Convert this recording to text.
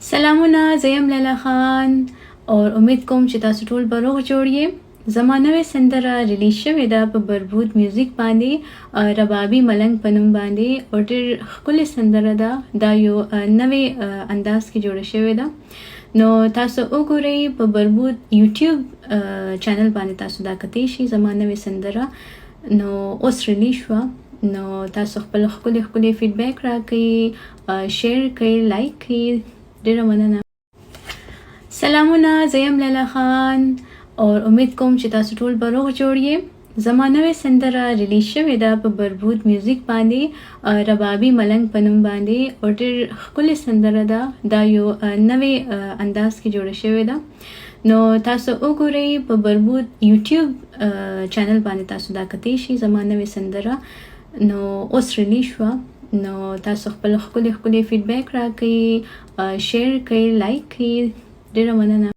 سلامونه، زه یم لیلا خان او امید کوم چې تاسو ټول به روغ جوړ یې. زما نوې سندره ریلیز شوې ده په بربود میوزیک باندې، ربابي ملنګ په نوم باندې، او ډېر ښکلې سندره ده. دا یو نوې انداز کې جوړه شوې ده. نو تاسو وګورئ په بربود یوټیوب چینل باندې تاسو دا کتی شي. زما نوې سندره نو اوس ریلیز شوه. نو تاسو خپل ښکلې فیډبیک راکړئ، شیر کړئ، لایک کړئ. ډېره مننه. سلامونه، زه یم لیلا خان او امید کوم چې تاسو ټول به روغ جوړ یې. زما نوې سندره ریلیز شوې ده په بربود میوزیک باندې، ربابي ملنګ په نوم باندې، او ډېر ښکلې سندره ده. دا یو نوې انداز کې جوړه شوې ده. نو تاسو وګورئ په بربود یوټیوب چینل باندې تاسو دا کتی شي. زما نوې سندره نو اوس ریلیز شوه. نو تاسو خپل ښکلې فیډبیک راکړئ، شیر کړئ، لایک کړئ. ډېره مننه.